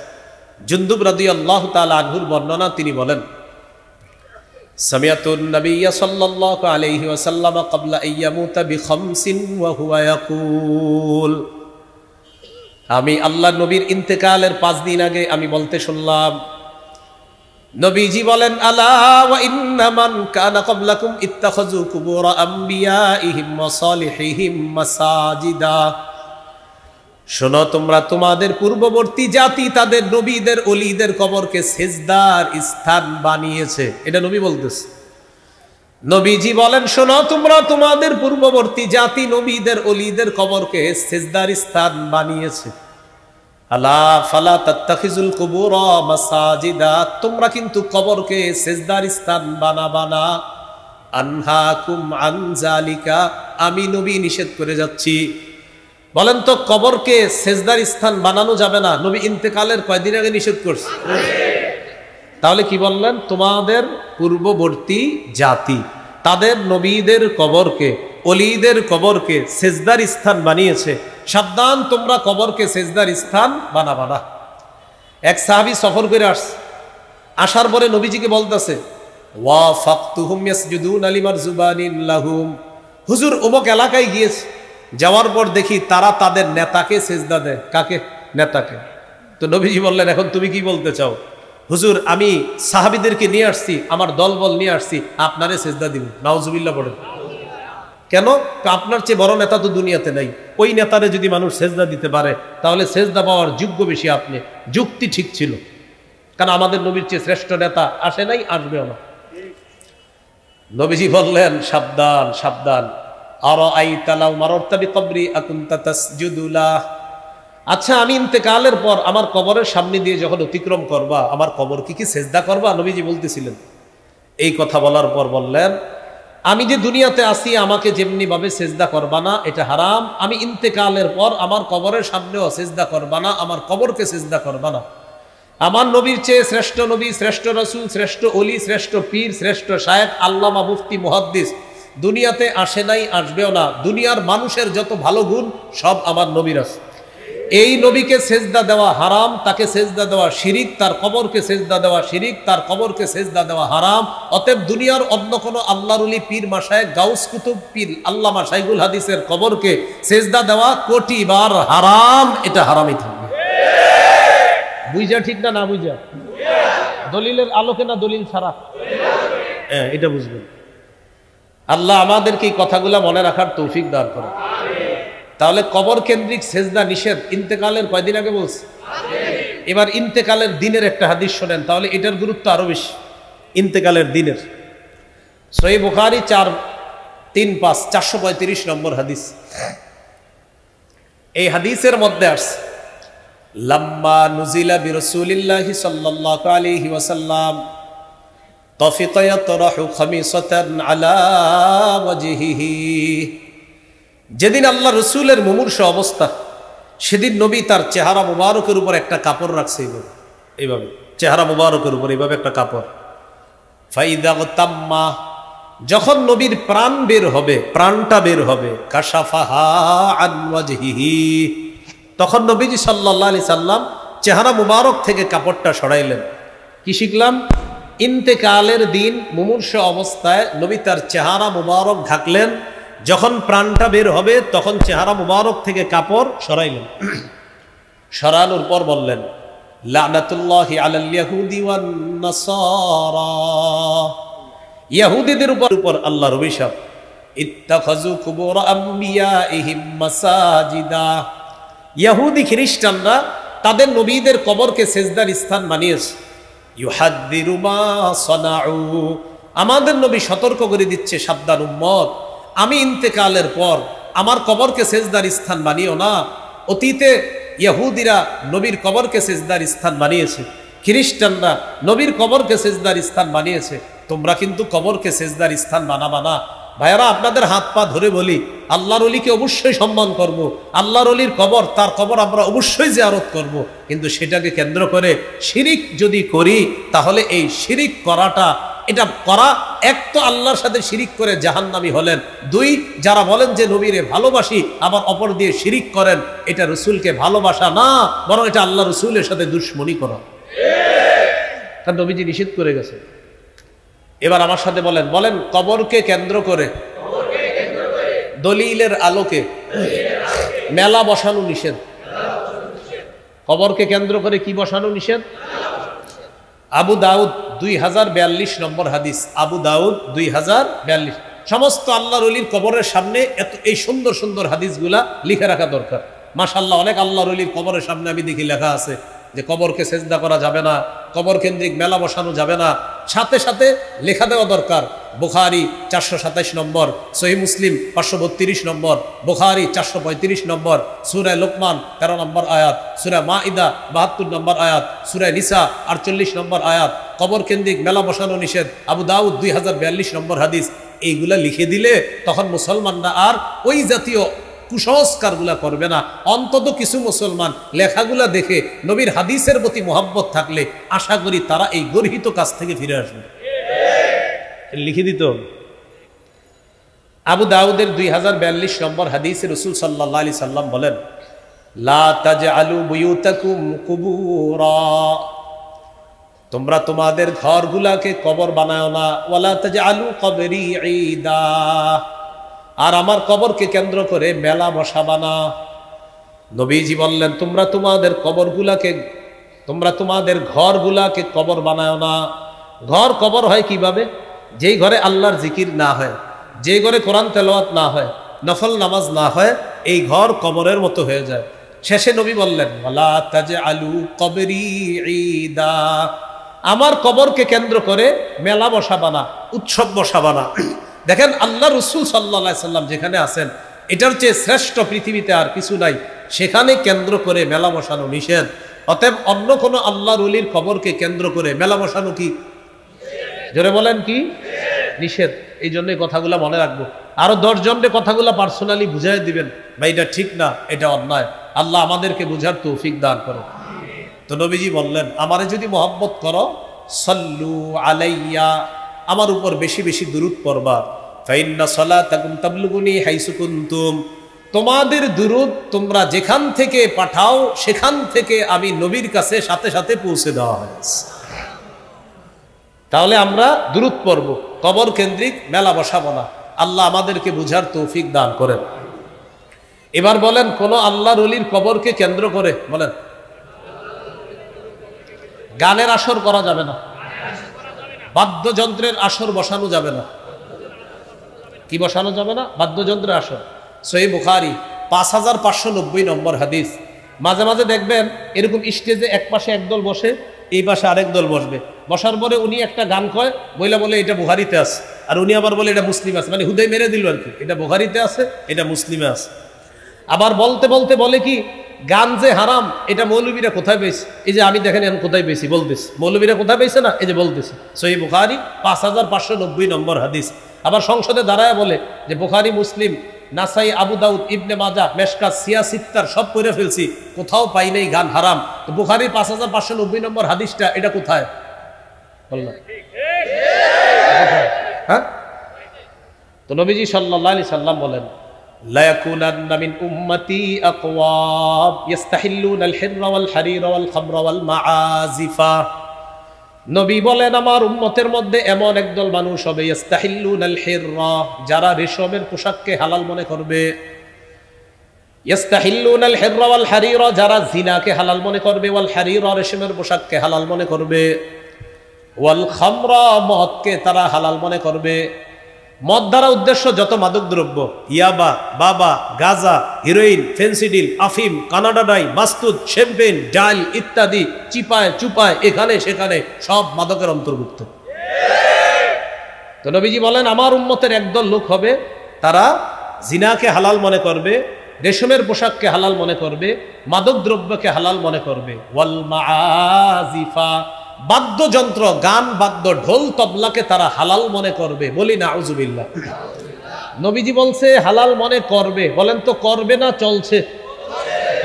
জুনদুব রাদিয়াল্লাহু তাআলা আনহুর বর্ণনা। তিনি বলেন, সামিআতুন নাবিয়্য সাল্লাল্লাহু আলাইহি ওয়াসাল্লাম ক্বাবলা আইয়ামুতা বিখামসিন ওয়া হুয়া ইয়াকুল। আমি আল্লাহর নবীর ইন্তেকালের 5 দিন আগে আমি বলতে শুনলাম, নবীজি বলেন, আলা ওয়া ইন্না মান কানা ক্বাবলাকুম ইত্তাখাযু কুবুর আমবিয়াইহিম ওয়া সালিহিহিম মাসাজিদা। শোনো, তোমরা তোমাদের পূর্ববর্তী জাতি তাদের নবীদের ওলিদের কবরকে সেজদার স্থান বানিয়েছে। এটা নবী বলতেছে। নবীজি বলেন, শোনো, তোমরা তোমাদের পূর্ববর্তী জাতি নবীদের ওলিদের কবরকে সেজদার স্থান বানিয়েছে। আলা ফালা তাত্তাখিজুল কুবুর মাসাজিদা। তোমরা কিন্তু কবরকে সেজদার স্থান বানাবা না। আনহাকুম আন যালিকা। আমি নবী নিষেধ করে যাচ্ছি। বলেন তো, কবরকে সেজদার স্থান বানানো যাবে না? নবী ইন্তেকালের কয়দিন আগে নিষেধ করছে। তাহলে কি বললেন? তোমাদের পূর্ববর্তী জাতি তাদের নবীদের কবরকে, ওলিদের কবরকে সেজদার স্থান বানিয়েছে। সাবধান, তোমরা কবরকে সেজদার স্থান বানাবা না। এক সাহাবী সফর করে আসছে, আসার পরে নবীজিকে বলতেছে, ওয়া ফাকতুহুম ইয়াসজুদুনা লিমারজুবানিন লাহুম। হুজুর অমুক এলাকায় গিয়েছে, যাওয়ার পর দেখি তারা তাদের নেতাকে সেজদা দেয়। কাকে? নেতাকে। তো নবীজি বললেন, এখন তুমি কি বলতে চাও? হুজুর, আমি সাহাবীদেরকে নিয়ে আসছি, আমার দলবল নিয়ে আসছি, আপনারে সেজদা দিব। নাউজুবিল্লাহ পড়েন। কেন? আপনার চেয়ে বড় নেতা তো দুনিয়াতে নাই। ওই নেতারে যদি মানুষ সেজদা দিতে পারে, তাহলে সেজদা পাওয়ার যোগ্য বেশি আপনি। যুক্তি ঠিক ছিল, কারণ আমাদের নবীর চেয়ে শ্রেষ্ঠ নেতা আসে নাই, আসবেও না। নবীজি বললেন, সাবধান সাবধান। আচ্ছা আমি ইন্তেকালের পর আমার কবরের সামনে দিয়ে যখন অতিক্রম করবা আমার কবর কি সেজদা করবা? নবীজি বলতেছিলেন। এই কথা বলার পর বললেন, আমি যে দুনিয়াতে আসি আমাকে যেমনি ভাবে সেজদা করবা না, এটা হারাম। আমি ইন্তেকালের পর আমার কবরের সামনেও সেজদা করবা না, আমার কবরকে সেজদা করবা না। আমার নবীর চেয়ে শ্রেষ্ঠ নবী, শ্রেষ্ঠ রসুল, শ্রেষ্ঠ অলি, শ্রেষ্ঠ পীর, শ্রেষ্ঠ শায়েখ, আল্লামা, মুফতি, মুহাদ্দিস দুনিয়াতে আসে নাই, আসবেও না। দুনিয়ার মানুষের যত ভালো গুণ সব আমার নবীর আছে। এই নবীকে সেজদা দেওয়া হারাম, তাকে সেজদা দেওয়া শিরিক, তার কবরকে সেজদা দেওয়া শিরিক, তার কবরকে সেজদা দেওয়া হারাম। অতএব দুনিয়ার অন্য কোনো আল্লাহর ওলি, পীর, মাশায়েখ, গাউস, কুতুব, পীর, আল্লামা, শাইখুল হাদিসের কবরকে সেজদা দেওয়া কোটি বার হারাম। এটা হারামই থাকবে। বুঝা ঠিক না? না বুঝা? দলিলের আলোকে না দলিল ছাড়া? হ্যাঁ, এটা বুঝবেন। আল্লাহ আমাদেরকে এই কথাগুলা মনে রাখার তৌফিক দান করে। তাহলে কবর কেন্দ্রিক সেজদা নিষেধ ইন্তেকালের কয়দিন আগে বলছে। এবার ইন্তেকালের দিনের একটা হাদিস শোনেন, তাহলে এটার গুরুত্ব আরো বেশি। ইন্তেকালের দিনের সহিহ বুখারী 435 435 নম্বর হাদিস। এই হাদিসের মধ্যে আসছে, লাম্মা নুজিলা বিরাসূলিল্লাহি সাল্লাল্লাহু আলাইহি ওয়াসাল্লাম তাফিকা ইয়াতরাহু খামিসাতান আলা ওয়াজহিহি। যেদিন আল্লাহ রসুলের মুমূর্ষু অবস্থা, সেদিন নবী তার চেহারা মুবারকের উপর একটা কাপড় রাখছে, এইভাবে চেহারা মুবারকের উপর এইভাবে একটা কাপড়। ফাইদা তাম্মা, যখন নবীর প্রাণ বের হবে, প্রাণটা বের হবে, কাশাফাহা আন ওয়াজহিহি, তখন নবীজি সাল্লাল্লাহু আলাইহি সাল্লাম চেহারা মুবারক থেকে কাপড়টা সরাইলেন। কি শিখলাম? ইন্তেকালের দিন মুমূর্ষু অবস্থায় নবী তার চেহারা মুবারক ঢাকলেন, যখন প্রাণটা বের হবে তখন চেহারা মুবারক থেকে কাপড় সরাইলেন। সরানোর পর বললেন, লানাতুল্লাহি আলাল ইয়াহুদি ওয়ান নাসারা, ইহুদিদের উপর আল্লাহর অভিশাপ। ইত্তাখাযু কুবুর আমবিয়াইহিম মাসাজিদা, ইহুদি খ্রিস্টানরা তাদের নবীদের কবরকে সেজদার স্থান বানিয়েছে। ইউহাদ্দিরু মা সানাউ, আমাদের নবী সতর্ক করে দিচ্ছে, সাবধান উম্মত, আমি ইন্তেকালের পর আমার কবরকে সেজদার স্থান বানিও না। অতীতে ইহুদিরা নবীর কবরকে সেজদার স্থান বানিয়েছে, খ্রিস্টানরা নবীর কবরকে সেজদার স্থান বানিয়েছে, তোমরা কিন্তু কবরকে সেজদার স্থান বানাবা না। ভাইয়ারা, আপনাদের হাত পা ধরে বলি, আল্লাহর ওলিকে অবশ্যই সম্মান করব, আল্লাহর ওলির কবর, তার কবর আমরা অবশ্যই জিয়ারত করব, কিন্তু সেটাকে কেন্দ্র করে শিরিক যদি করি, তাহলে এই শিরিক করাটা, এটা করা, এক তো আল্লাহর সাথে শিরিক করে জাহান্নামী হলেন, দুই যারা বলেন যে নবীরে ভালোবাসি আবার অপর দিয়ে শিরিক করেন, এটা রসুলকে ভালোবাসা না, বরং এটা আল্লাহ রসুলের সাথে দুশ্মনী করা। কারণ নবীজি নিষেধ করে গেছে। এবার আমার সাথে বলেন, বলেন কবরকে কেন্দ্র করে দলিলের আলোকে মেলা বসানো নিষেধ। কবরকে কেন্দ্র করে কি বসানো নিষেধ? আবু দাউদ 2042 নম্বর হাদিস। আবু দাউদ 2042। সমস্ত আল্লাহর ওলির কবরের সামনে এত এই সুন্দর সুন্দর হাদিসগুলা লিখে রাখা দরকার। মাশাআল্লাহ, অনেক আল্লাহর ওলির কবরের সামনে আমি দেখি লেখা আছে যে কবরকে সেজদা করা যাবে না, কবর কেন্দ্রিক মেলা বসানো যাবে না। সাথে সাথে লেখা দেওয়া দরকার, বুখারী 427 নম্বর, সহিহ মুসলিম 532 নম্বর, বুখারী 435 নম্বর, সূরা লোকমান 13 নম্বর আয়াত, সূরা মাইদা 72 নম্বর আয়াত, সূরা নিসা 48 নম্বর আয়াত, কবর কেন্দ্রিক মেলা বসানো নিষেধ, আবু দাউদ 2042 নম্বর হাদিস। এইগুলা লিখে দিলে তখন মুসলমানরা আর ওই জাতীয় কুসংস্কারগুলা করবে না। অন্তত কিছু মুসলমান লেখাগুলা দেখে নবীর হাদিসের প্রতি মোহাব্বত থাকলে আশা করি তারা এই গর্হিত কাজ থেকে ফিরে আসবে। লিখে দিত। আবু দাউদের 2042 নম্বর হাদিসে রাসূল সাল্লাল্লাহু আলাইহি সাল্লাম বলেন, লা তাজআলু বুয়ুতাকুম কুবুরা, তোমরা তোমাদের ঘরগুলাকে কবর বানাও না। ওয়ালা তাজআলু কবরি ঈদা, আর আমার কবরকে কেন্দ্র করে মেলা বসাবা না। নবীজি বললেন, তোমরা তোমাদের কবরগুলাকে, তোমরা তোমাদের ঘরগুলাকে কবর বানাও না। ঘর কবর হয় কিভাবে? যেই ঘরে আল্লাহর জিকির না হয়, যে ঘরে কোরআন তেলাওয়াত না হয়, নফল নামাজ না হয়, এই ঘর কবরের মতো হয়ে যায়। শেষে নবী বললেন, ওয়ালা তাজআলু কবরি ঈদা, আমার কবরকে কেন্দ্র করে মেলা বসাবা না, উৎসব বসাবা না। দেখেন আল্লাহ রসুল সাল্লাল্লাহু আলাইহি সাল্লাম যেখানে আছেন, এটার চেয়ে শ্রেষ্ঠ পৃথিবীতে আর কিছু নাই। সেখানে কেন্দ্র করে মেলা বসানো নিষেধ। অতএব অন্য কোনো আল্লাহর ওলির কবরকে কেন্দ্র করে মেলা বসানো কি, জোরে বলেন কি, নিষেধ। এই জন্য এই কথাগুলো মনে রাখবো। আরো 10 জনকে কথাগুলো পার্সোনালি বুঝাই দিবেন, ভাই এটা ঠিক না, এটা অন্যায়। আল্লাহ আমাদেরকে বুঝার তৌফিক দান করো। তো নবীজি বললেন, আমারে যদি মহব্বত করো, সাল্লু আলাইয়া, আমার উপর বেশি বেশি দুরূদ পড়বা। ফাইন্না সালাতাকুম তাবলুগুনি হাইসু কুনতুম, তোমাদের দুরূদ তোমরা যেখান থেকে পাঠাও সেখান থেকে আমি নবীর কাছে সাথে সাথে পৌঁছে দেওয়া হয়েছে। তাহলে আমরা দুরূদ পড়ব, কবর কেন্দ্রিক মেলা বসাবো না। আল্লাহ আমাদেরকে বুঝার তৌফিক দান করেন। এবার বলেন, কোন আল্লাহর ওলির কবরকে কেন্দ্র করে বলেন গানের আসর করা যাবে না, বাদ্যযন্ত্রের আসর বসানো যাবে না। কি বসানো যাবে না? বাদ্যযন্ত্রের আসর। সহিহ বুখারী 5590 নম্বর হাদিস। মাঝে মাঝে দেখবেন এরকম স্টেজে এক পাশে একদল বসে, এই পাশে আরেক দল বসবে। বসার পরে উনি একটা গান কয়, বলে এটা বুখারীতে আছে, আর উনি আবার বলে এটা মুসলিমে আছে। মানে হুদাই মেরে দিল আর কি, এটা বুখারীতে আছে, এটা মুসলিমে আছে। আবার বলতে বলতে বলে কি, গান যে হারাম এটা মৌলবীরা কোথায় পেয়েছে? এই যে আমি দেখেন এখন কোথায় পেয়েছি বলতেছি, মৌলবীরা কোথায় পেয়েছে না, এই যে বলতেছি। সহিহ বুখারী 5590 নম্বর হাদিস। আবার সংসদে দাঁড়ায় বলে যে বুখারী, মুসলিম, নাসাই, আবু দাউদ, ইবনে মাজাহ, মেশকাত, সিয়াসিত্তার সব পড়ে ফেলছি, কোথাও পাই নাই গান হারাম। তো বুখারীর 5590 নম্বর হাদিসটা এটা কোথায় বললাম? হ্যাঁ, তো নবীজি সাল্লাল্লাহু আলাইহি সাল্লাম বলেন, লা ইয়াকুনান্না মিন উম্মতি আকওয়াম ইস্তাহিল্লুনাল হিররা ওয়াল হারিরা ওয়াল খামরা ওয়াল মাআজিফা। নবী বলেন, আমার উম্মতের মধ্যে এমন একদল মানুষ হবে, ইস্তাহিল্লুনাল হিররা, যারা রেশমের পোশাককে হালাল মনে করবে। ইস্তাহিল্লুনাল হিররা ওয়াল হারিরা, যারা জিনাকে হালাল মনে করবে। ওয়াল হারিরা, রেশমের পোশাককে হালাল মনে করবে। ওয়াল খামরা, মদকে তারা হালাল মনে করবে। মদ দ্বারা উদ্দেশ্য যত মাদক দ্রব্য, ইয়াবা, বাবা, গাজা, হিরোইন, ফেন্সিডিল, আফিম, কানাডাডাই, মাস্তুদ, শ্যাম্পেন, ডাল ইত্যাদি, চিপায় চুপায় এখানে সেখানে সব মাদকের অন্তর্ভুক্ত। তো নবীজি বলেন, আমার উম্মতের একদল লোক হবে, তারা জিনাকে হালাল মনে করবে, রেশমের পোশাককে হালাল মনে করবে, মাদক দ্রব্যকে হালাল মনে করবে। ওয়াল মাআজিফা, বাদ্যযন্ত্র, গান বাদ্য, ঢোল তবলাকে তারা হালাল মনে করবে। বলি নাউজুবিল্লাহ। নবীজি বলছে হালাল মনে করবে, বলেন তো করবে না চলছে?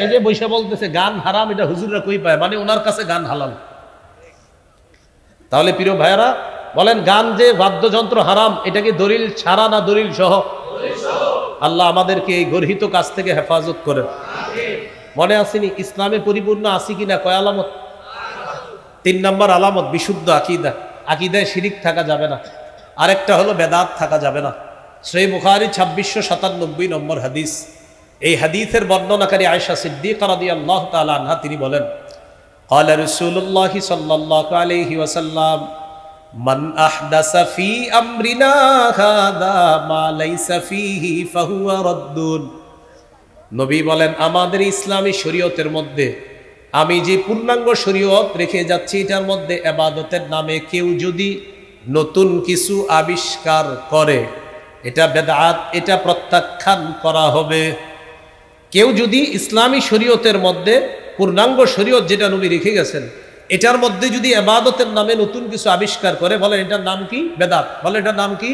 এই যে বৈশা বলতেছে গান হারাম, এটা হুজুররা কই পায়, মানে ওনার কাছে গান হালাল। তাহলে প্রিয় ভাইয়েরা বলেন, গান যে বাদ্যযন্ত্র হারাম, এটা কি দলিল ছাড়া না দলিল সহ? আল্লাহ আমাদেরকে এই গর্হিত কাজ থেকে হেফাজত করেন। মনে আসেনি ইসলামে পরিপূর্ণ আসি কিনা? কয় আলামত? 3 নম্বর আলামত বিশুদ্ধ আকীদা। আকীদায় শিরিক থাকা যাবে না। আরেকটা হলো বেদাত থাকা যাবে না। সহিহ বুখারী 2697 নম্বর হাদিস। এই হাদিসের বর্ণনাকারী আয়েশা সিদ্দিকা রাদিয়াল্লাহু তাআলা আনহা তিনি বলেন, ক্বালা রাসূলুল্লাহি সাল্লাল্লাহু আলাইহি ওয়াসাল্লাম, মান আহদাসা ফি আমরিনা হাযা মা লাইসা ফীহি ফাহুয়া রাদ্দুন। নবী বলেন, আমাদের ইসলামী শরীয়তের মধ্যে আমি যে পূর্ণাঙ্গ শরীয়ত রেখে যাচ্ছি, এটার মধ্যে ইবাদতের নামে কেউ যদি নতুন কিছু আবিষ্কার করে, এটা বেদআত, এটা প্রত্যাখ্যান করা হবে। কেউ যদি ইসলামী শরীয়তের মধ্যে পূর্ণাঙ্গ শরীয়ত যেটা নবী রেখে গেছেন, এটার মধ্যে যদি ইবাদতের নামে নতুন কিছু আবিষ্কার করে, বলেন এটার নাম কি? বেদাত। বলেন এটার নাম কি?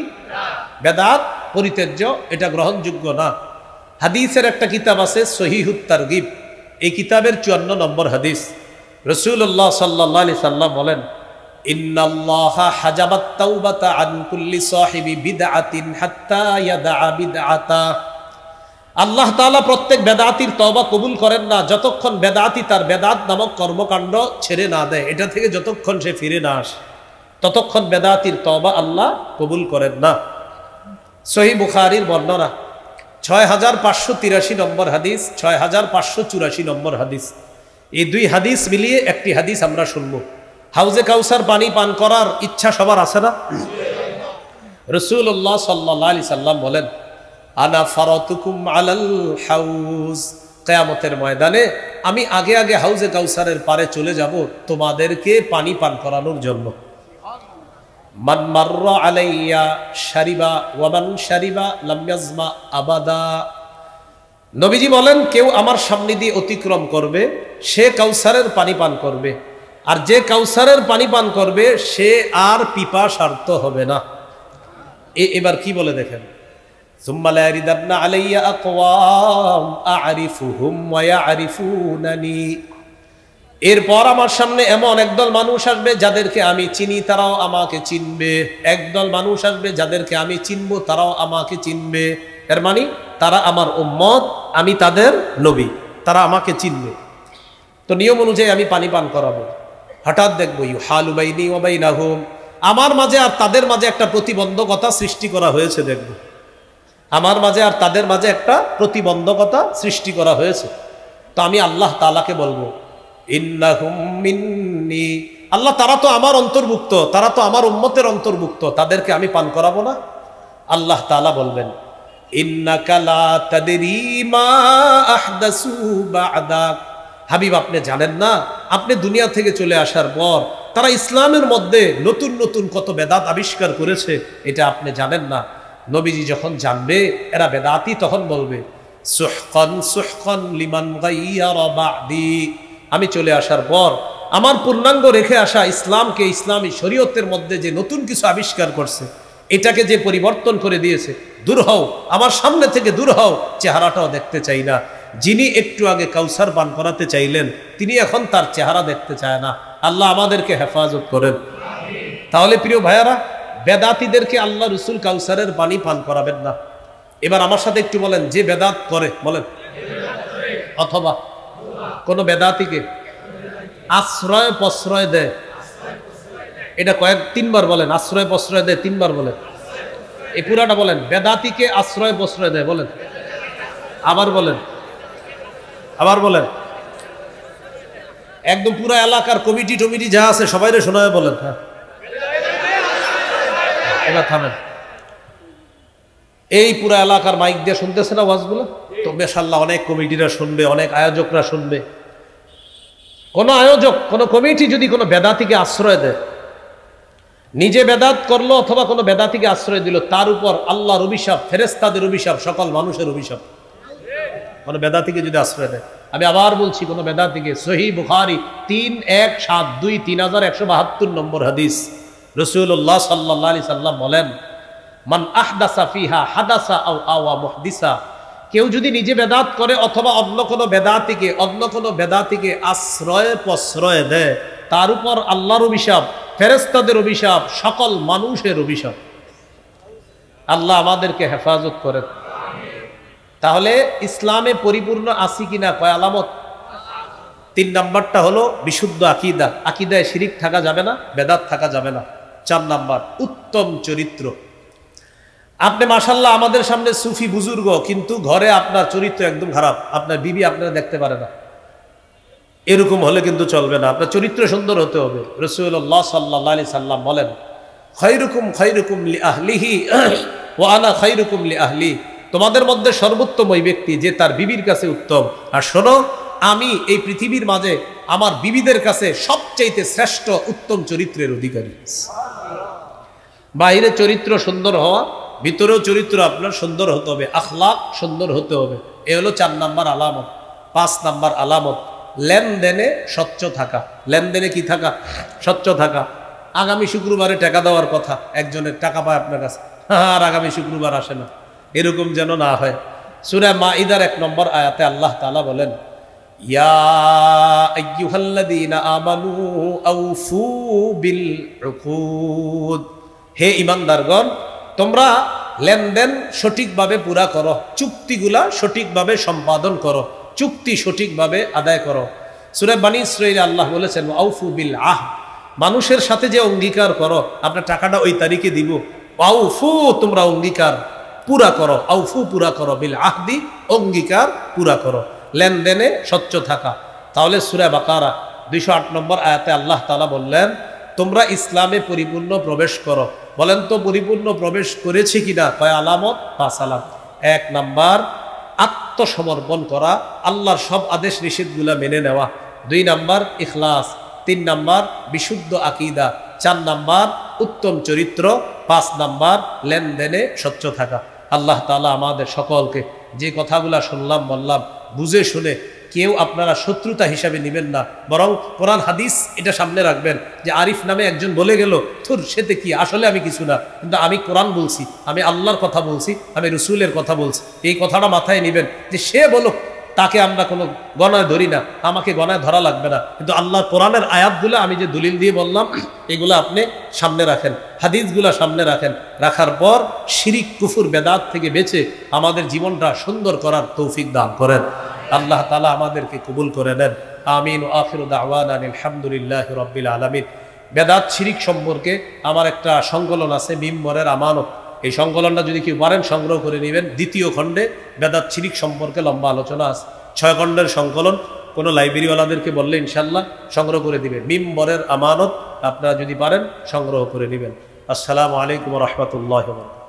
বেদাত, পরিত্যাজ্য, এটা গ্রহণযোগ্য না। হাদিসের একটা কিতাব আছে সহিহুত তারগিব, এই কিতাবের 54 নম্বর হাদিস। রাসূলুল্লাহ সাল্লাল্লাহু আলাইহি সাল্লাম বলেন, ইন্নাল্লাহা হাজাবাত তাওবাতা আন কুল্লি সাহিবি বিদআতিন হাত্তা ইয়াদআ বিদআতা। আল্লাহ তাআলা প্রত্যেক বেদাতির তওবা কবুল করেন না যতক্ষণ বেদাতি তার বেদাত নামক কর্মকাণ্ড ছেড়ে না দেয়। এটা থেকে যতক্ষণ সে ফিরে না আসে, ততক্ষণ বেদাতির তওবা আল্লাহ কবুল করেন না। সহিহ বুখারীর বর্ণনা 6583 নম্বর হাদিস, 6584 নম্বর হাদিস। এই 2 হাদিস মিলিয়ে একটি হাদিস আমরা শুনব। হাউজে কাউসার পানি পান করার ইচ্ছা সবার আছে না? রাসূলুল্লাহ সাল্লাল্লাহু আলাইহি সাল্লাম বলেন, আনা ফারাতুকুম আলাল হাউজ, কিয়ামতের ময়দানে আমি আগে আগে হাউজে কাউসারের পারে চলে যাব তোমাদেরকে পানি পান করানোর জন্য। মান মাররা আলাইয়া শারিবা ওয়া মান শারিবা লাম ইয়াজমা আবাদা। নবীজি বলেন, কেউ আমার সামনে দিয়ে অতিক্রম করবে, সে কাউসারের পানি পান করবে, আর যে কাউসারের পানি পান করবে সে আর পিপাসার্ত হবে না। এবার কি বলে দেখেন, সুম্মা লা ইয়ারিদান্না আলাইয়া আকওয়াম আ'রিফুহুম ওয়া ইয়া'রিফুনানি। এরপর আমার সামনে এমন একদল মানুষ আসবে যাদেরকে আমি চিনি, তারাও আমাকে চিনবে। একদল মানুষ আসবে যাদেরকে আমি চিনব, তারাও আমাকে চিনবে। এর মানে তারা আমার উম্মত, আমি তাদের নবী, তারা আমাকে চিনবে। তো নিয়ম অনুযায়ী আমি পানি পান করাবো। হঠাৎ দেখবো ইউহালু বাইনি ওয়া বাইনাহুম, আমার মাঝে আর তাদের মাঝে একটা প্রতিবন্ধকতা সৃষ্টি করা হয়েছে। দেখবো আমার মাঝে আর তাদের মাঝে একটা প্রতিবন্ধকতা সৃষ্টি করা হয়েছে। তো আমি আল্লাহ তাআলাকে বলবো, ইন্নাহুম মিন্নি, আল্লাহ তারা তো আমার অন্তর্ভুক্ত, তারা তো আমার উম্মতের অন্তর্ভুক্ত, তাদেরকে আমি পান করাবো না? আল্লাহ তাআলা বলবেন, ইন্নাকা লা তাদরি মা আহদাসু বা'দাক। হাবিব, আপনি জানেন না, আপনি দুনিয়া থেকে চলে আসার পর তারা ইসলামের মধ্যে নতুন নতুন কত বেদাত আবিষ্কার করেছে, এটা আপনি জানেন না। নবীজি যখন জানবে এরা বেদাতি, তখন বলবে, সুহকান সুহকান লিমান গায়্যারা বা'দি। আমি চলে আসার পর আমার পূর্ণাঙ্গ রেখে আসা ইসলামকে, ইসলামী শরীয়তের মধ্যে যে নতুন কিছু আবিষ্কার করছে, এটাকে যে পরিবর্তন করে দিয়েছে, দূর হও আমার সামনে থেকে, দূর হও, চেহারাটাও দেখতে চাই না। যিনি একটু আগে কাউসার পান করাতে চাইলেন, তিনি এখন তার চেহারা দেখতে চায় না। আল্লাহ আমাদেরকে হেফাজত করেন। তাহলে প্রিয় ভাইয়ারা, বেদাতীদেরকে আল্লাহ রসুল কাউসারের পানি পান করাবেন না। এবার আমার সাথে একটু বলেন, যে বেদাত করে, বলেন, অথবা কোন বেদাতীকে আশ্রয় প্রশ্রয় দেয়, এটা তিনবার বলেন, আশ্রয় প্রশ্রয় দেয়, তিনবার বলেন, এই পুরাটা বলেন, বেদাতীকে আশ্রয় প্রশ্রয় দেয়, বলেন, আবার বলেন, আবার বলেন, একদম পুরো এলাকার কমিটি টমিটি যা আছে সবাইরে শোনায় বলেন। হ্যাঁ, এবার থামেন। এই পুরো এলাকার মাইক দিয়ে শুনতেছে না ওয়াজগুলো? তো মাশাআল্লাহ, অনেক কমিটিরা শুনবে, অনেক আয়োজকরা শুনবে। কোন আয়োজক, কোন কমিটি যদি কোনো বেদাতীকে আশ্রয় দেয়, নিজে বেদাত করলো অথবা কোনো বেদাতীকে আশ্রয় দিল, তার উপর আল্লাহর অভিশাপ, ফেরেশতাদের অভিশাপ, সকল মানুষের অভিশাপ। কোনো বেদাতীকে যদি আশ্রয় দেয়, আমি আবার বলছি, কোনো বেদাতীকে, সহিহ বুখারী 3172 3172 নম্বর হাদিস, রাসূলুল্লাহ সাল্লাল্লাহু আলাইহি সাল্লাম বলেন, মান আহদাসা ফিহা হাদাসা আও আওয়া মুহদিসা, কেউ যদি নিজে বেদাত করে অথবা অন্য কোনো বেদাতীকে আশ্রয় প্রশ্রয় দেয়, তার উপর আল্লাহর অভিশাপ, ফেরেশতাদের অভিশাপ, সকল মানুষের অভিশাপ। আল্লাহ আমাদেরকে হেফাজত করেন। তাহলে ইসলামে পরিপূর্ণ আছি কিনা, কয় আলামত? 3 নাম্বারটা হলো বিশুদ্ধ আকীদা, আকীদায় শিরিক থাকা যাবে না, বেদাত থাকা যাবে না। 4 নাম্বার উত্তম চরিত্র। আপনি মাশাআল্লাহ আমাদের সামনে সুফি বুজুর্গ, কিন্তু ঘরে আপনার চরিত্র একদম খারাপ, আপনার বিবি আপনারা দেখতে পারে না, এরকম হলে কিন্তু চলবে না। আপনার চরিত্র সুন্দর হতে হবে। রাসূলুল্লাহ সাল্লাল্লাহু আলাইহি সাল্লাম বলেন, খায়রুকুম খায়রুকুম লি আহলিহি ওয়া আনা খায়রুকুম লি আহলি, তোমাদের মধ্যে সর্বোত্তম ওই ব্যক্তি যে তার বিবির কাছে উত্তম। আর শোনো, আমি এই পৃথিবীর মাঝে আমার বিবিদের কাছে সবচাইতে শ্রেষ্ঠ উত্তম চরিত্রের অধিকারী। বাইরে চরিত্র সুন্দর হওয়া, ভিতরেও চরিত্র আপনার সুন্দর হতে হবে, আখলাক সুন্দর হতে হবে। এ হলো 4 নাম্বার আলামত। 5 নাম্বার আলামত, লেনদেনে স্বচ্ছ থাকা। লেনদেনে কি থাকা? স্বচ্ছ থাকা। আগামী শুক্রবারে টাকা দেওয়ার কথা, একজনের টাকা পায় আপনার কাছে, আর আগামী শুক্রবার আসে না, এরকম যেন না হয়। সূরা মাইদার 1 নম্বর আয়াতে আল্লাহ তাআলা বলেন, ইয়া আইয়ুহাল্লাযীনা আমানু আউফু বিল উকুদ, হে ঈমানদারগণ, তোমরা লেনদেন সঠিকভাবে পুরা করো, চুক্তিগুলা সঠিকভাবে সম্পাদন করো, চুক্তি সঠিকভাবে আদায় করো। সূরা বনী ইসরাঈলে আল্লাহ বলেছেন, আউফু বিল আহদ, মানুষের সাথে যে অঙ্গীকার করো, আপনার টাকাটা ওই তারিখে দিব, আউফু, তোমরা অঙ্গীকার পুরা করো, আউফু পুরা করো, বিল আহদি, অঙ্গীকার পুরা করো, লেনদেনে স্বচ্ছ থাকা। তাহলে সূরা বাকারা 208 নম্বর আয়াতে আল্লাহ তাআলা বললেন, তোমরা ইসলামে পরিপূর্ণ প্রবেশ করো। বলেন তো পরিপূর্ণ প্রবেশ করেছি কিনা? কয় আলামত? 5 আলামত। 1 নাম্বার আত্মসমর্পণ করা, আল্লাহর সব আদেশ নিষেধগুলা মেনে নেওয়া। 2 নাম্বার ইখলাস। 3 নাম্বার বিশুদ্ধ আকীদা। 4 নাম্বার উত্তম চরিত্র। 5 নাম্বার লেনদেনে স্বচ্ছ থাকা। আল্লাহ তাআলা আমাদের সকলকে যে কথাগুলা শুনলাম বললাম বুঝে শুনে কেউ আপনারা শত্রুতা হিসাবে নেবেন না, বরং কোরআন হাদিস এটা সামনে রাখবেন যে আরিফ নামে একজন বলে গেল থুর সেতে কি, আসলে আমি কিছু না, কিন্তু আমি কোরআন বলছি, আমি আল্লাহর কথা বলছি, আমি রসুলের কথা বলছি। এই কথাটা মাথায় নেবেন যে সে বলো, তাকে আমরা কোনো গণায় ধরি না, আমাকে গণায় ধরা লাগবে না, কিন্তু আল্লাহর কোরআনের আয়াতগুলো আমি যে দলিল দিয়ে বললাম এগুলো আপনি সামনে রাখেন, হাদিসগুলো সামনে রাখেন। রাখার পর শিরিক কুফুর বেদাত থেকে বেঁচে আমাদের জীবনটা সুন্দর করার তৌফিক দান করেন। আল্লাহ তাআলা আমাদেরকে কবুল করে নেন। আমিন। ওয়া আখিরু দাওয়ানা আলহামদুলিল্লাহি রাব্বিল আলামিন। বেদাত শিরিক সম্পর্কে আমার একটা সংকলন আছে, মিম্বরের আমানত। এই সংকলনটা যদি কেউ পারেন সংগ্রহ করে নেবেন। দ্বিতীয় খণ্ডে বেদাত শিরিক সম্পর্কে লম্বা আলোচনা আছে। 6 খণ্ডের সংকলন, কোনো লাইব্রেরিওয়ালাদেরকে বললে ইনশাল্লাহ সংগ্রহ করে দিবেন। মিম্বরের আমানত আপনারা যদি পারেন সংগ্রহ করে নেবেন। আসসালামু আলাইকুম ওয়া রাহমাতুল্লাহি ওয়া বারাকাতুহু।